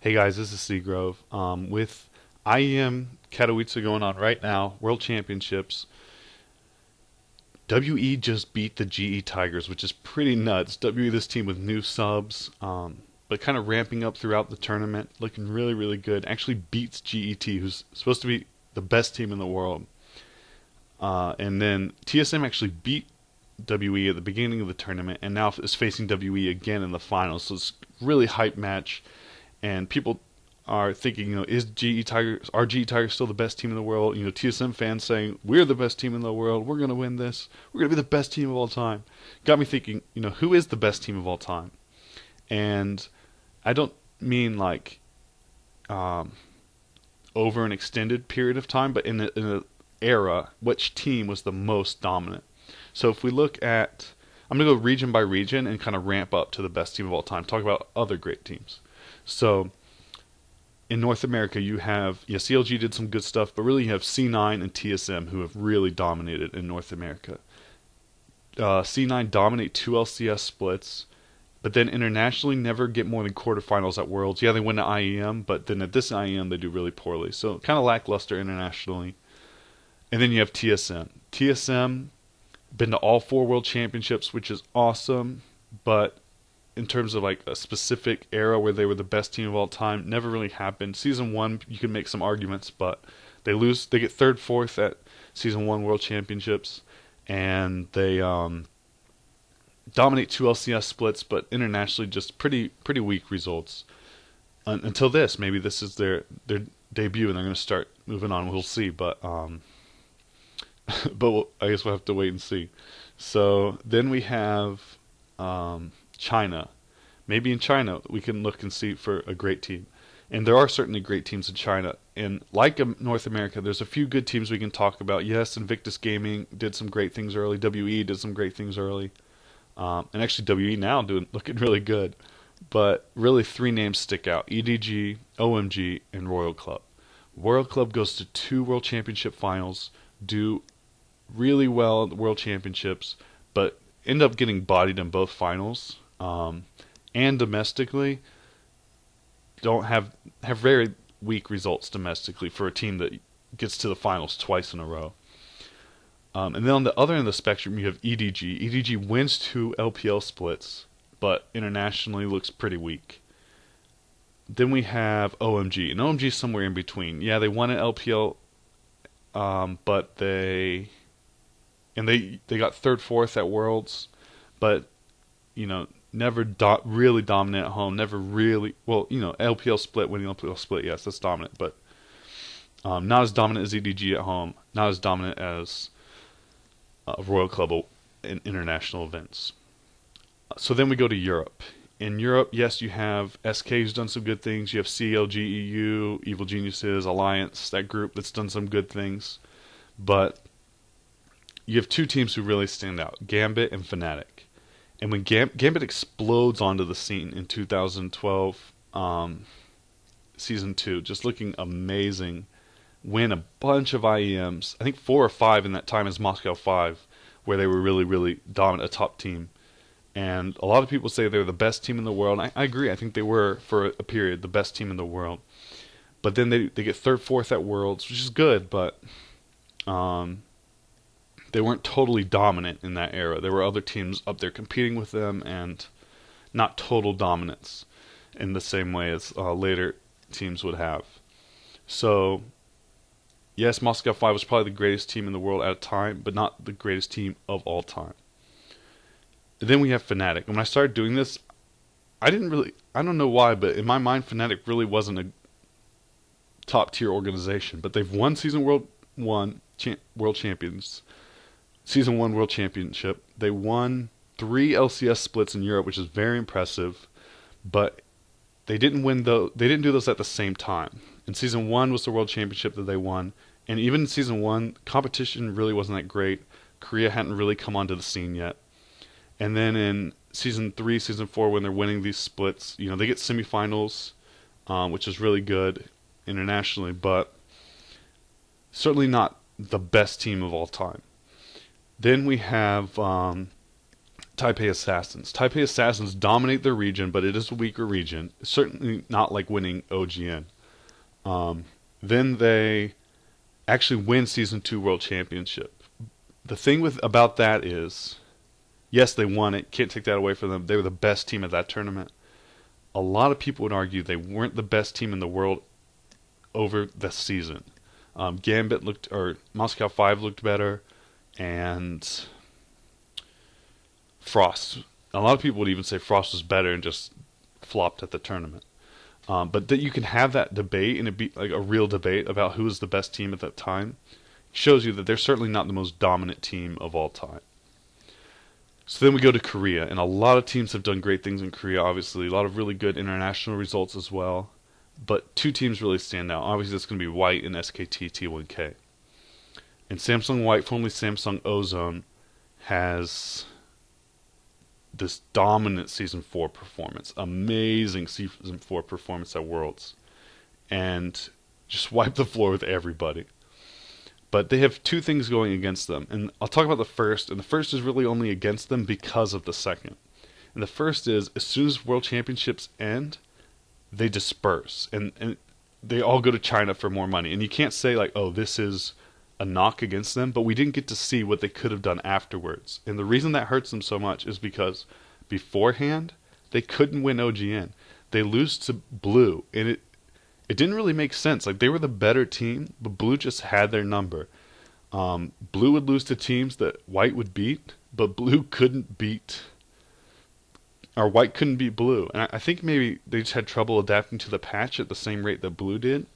Hey guys, this is Seagrove. With IEM Katowice going on right now, World Championships, WE just beat the GE Tigers, which is pretty nuts. WE, this team with new subs, but kind of ramping up throughout the tournament, looking really, really good. Actually beats GET, who's supposed to be the best team in the world. And then TSM actually beat WE at the beginning of the tournament, and now is facing WE again in the finals. So it's a really hype match. And people are thinking, is GE Tigers, are GE Tigers still the best team in the world? TSM fans saying we're the best team in the world. We're gonna win this. We're gonna be the best team of all time. Got me thinking, who is the best team of all time? And I don't mean like um, over an extended period of time, but in a era, which team was the most dominant? So if we look at, I'm gonna go region by region and kind of ramp up to the best team of all time. Talk about other great teams. So in North America, you have, yeah, CLG did some good stuff, but really you have C9 and TSM who have really dominated in North America. C9 dominate two LCS splits, but then internationally never get more than quarterfinals at Worlds. Yeah, they win at IEM, but then at this IEM they do really poorly. So kind of lackluster internationally. And then you have TSM. TSM been to all four World Championships, which is awesome, but in terms of like a specific era where they were the best team of all time, never really happened. Season one, you can make some arguments, but they lose. They get third, fourth at season one World Championships, and they dominate two LCS splits, but internationally just pretty weak results. Until this, maybe this is their debut, and they're going to start moving on. We'll see, but I guess we'll have to wait and see. So then we have China. Maybe in China we can look and see for a great team. And there are certainly great teams in China. And like North America, there's a few good teams we can talk about. Yes, Invictus Gaming did some great things early. WE did some great things early. And actually WE now looking really good. But really three names stick out: EDG, OMG, and Royal Club. Royal Club goes to two World Championship finals, do really well at the World Championships, but end up getting bodied in both finals. And domestically, don't have very weak results domestically for a team that gets to the finals twice in a row. And then on the other end of the spectrum, you have EDG. EDG wins two LPL splits, but internationally looks pretty weak. Then we have OMG, and OMG is somewhere in between. Yeah, they won an LPL, but they got third, fourth at Worlds, but never really dominant at home. Never really, well, LPL split, winning LPL split, yes, that's dominant, but not as dominant as EDG at home. Not as dominant as Royal Club in international events. So then we go to Europe. In Europe, yes, you have SK who's done some good things. You have CLG, EU, Evil Geniuses, Alliance, that group that's done some good things. But you have two teams who really stand out: Gambit and Fnatic. And when Gambit explodes onto the scene in 2012, Season 2, just looking amazing, win a bunch of IEMs, I think 4 or 5 in that time as Moscow 5, where they were really, really dominant, a top team. And a lot of people say they're the best team in the world. I agree. I think they were, for a period, the best team in the world. But then they get third, fourth at Worlds, which is good, but they weren't totally dominant in that era. There were other teams up there competing with them, and not total dominance in the same way as later teams would have. So, yes, Moscow 5 was probably the greatest team in the world at a time, but not the greatest team of all time. And then we have Fnatic. When I started doing this, I don't know why, but in my mind, Fnatic really wasn't a top tier organization. But they've won World Champions. Season 1 World Championship. They won 3 LCS splits in Europe, which is very impressive, but they didn't do those at the same time. And Season 1 was the World Championship that they won, and even in Season 1, competition really wasn't that great. Korea hadn't really come onto the scene yet. And then in Season 3, Season 4, when they're winning these splits, they get semifinals, which is really good internationally, but certainly not the best team of all time. Then we have Taipei Assassins. Taipei Assassins dominate their region, but it is a weaker region. It's certainly not like winning OGN. Um, then they actually win Season 2 World Championship. The thing about that is, yes, they won it. Can't take that away from them. They were the best team at that tournament. A lot of people would argue they weren't the best team in the world over the season. Gambit looked, or Moscow 5 looked better, and Frost. A lot of people would even say Frost was better and just flopped at the tournament. But that you can have that debate and it be like a real debate about who was the best team at that time shows you that they're certainly not the most dominant team of all time. So then we go to Korea, and a lot of teams have done great things in Korea, obviously. A lot of really good international results as well. But two teams really stand out. Obviously, that's going to be White and SKT T1K. And Samsung White, formerly Samsung Ozone, has this dominant Season 4 performance. Amazing Season 4 performance at Worlds. And just wipe the floor with everybody. But they have two things going against them. And I'll talk about the first. And the first is really only against them because of the second. And the first is, as soon as World Championships end, they disperse. And they all go to China for more money. And you can't say, like, oh, this is a knock against them. But we didn't get to see what they could have done afterwards. And the reason that hurts them so much is because beforehand, they couldn't win OGN. They lose to Blue. And it didn't really make sense. Like, they were the better team, but Blue just had their number. Blue would lose to teams that White would beat, but Blue couldn't beat, or White couldn't beat Blue. And I think maybe they just had trouble adapting to the patch at the same rate that Blue did.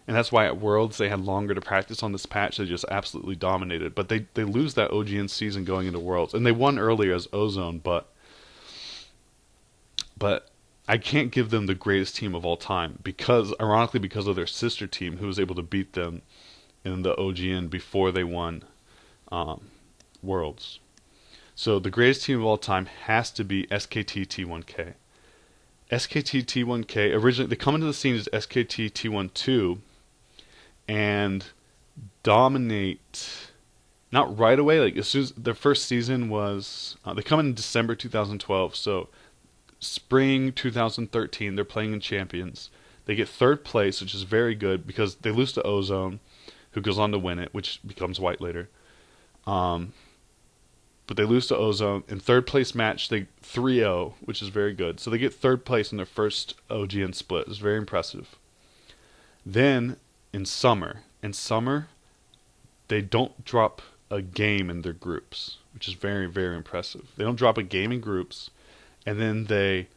And that's why at Worlds they had longer to practice on this patch. They just absolutely dominated. But they lose that OGN season going into Worlds. And they won earlier as Ozone, but I can't give them the greatest team of all time because, ironically, because of their sister team who was able to beat them in the OGN before they won Worlds. So the greatest team of all time has to be SKT T1K. SKT T1K, originally, they come into the scene as SKT T12 and dominate, not right away, like as soon as their first season was, they come in December 2012, so spring 2013, they're playing in Champions. They get third place, which is very good because they lose to Ozone, who goes on to win it, which becomes White later. But they lose to Ozone. In third place match, they 3-0, which is very good. So they get third place in their first OGN split. It's very impressive. Then, in summer, they don't drop a game in their groups, which is very, very impressive. They don't drop a game in groups. And then they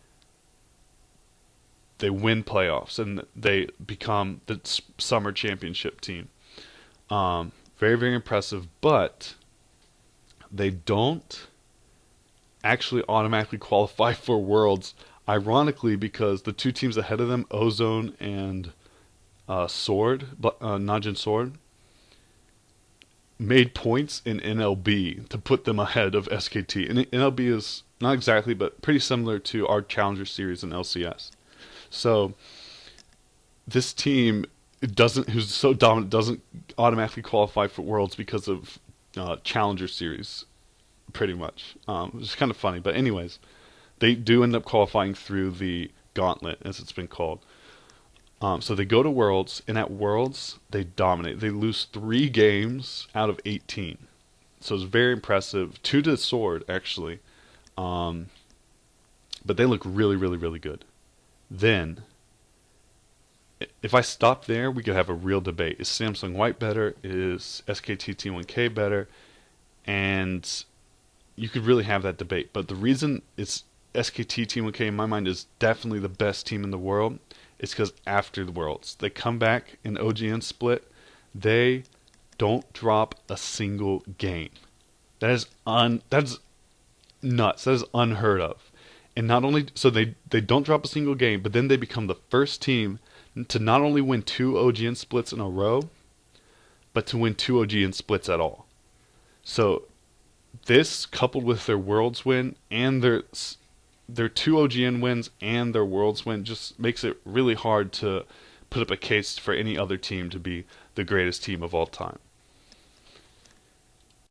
win playoffs and they become the summer championship team. Very, very impressive, but they don't actually automatically qualify for Worlds, ironically, because the two teams ahead of them, Ozone and Najin Sword, made points in NLB to put them ahead of SKT. And NLB is not exactly, but pretty similar to our Challenger Series in LCS. So this team who's so dominant, doesn't automatically qualify for Worlds because of Challenger Series, pretty much. It's kind of funny, but anyways, they do end up qualifying through the Gauntlet, as it's been called. So they go to Worlds, and at Worlds, they dominate. They lose 3 games out of 18. So it's very impressive. 2 to Sword, actually. But they look really, really, really good. Then, if I stop there, we could have a real debate. Is Samsung White better? Is SKT T1K better? And you could really have that debate. But the reason it's SKT T1K, in my mind, is definitely the best team in the world is because after the Worlds, they come back in OGN split, they don't drop a single game. That's nuts. That is unheard of. And not only so they don't drop a single game, but then they become the first team to not only win 2 OGN splits in a row, but to win 2 OGN splits at all. So this, coupled with their Worlds win and their 2 OGN wins and their Worlds win, just makes it really hard to put up a case for any other team to be the greatest team of all time.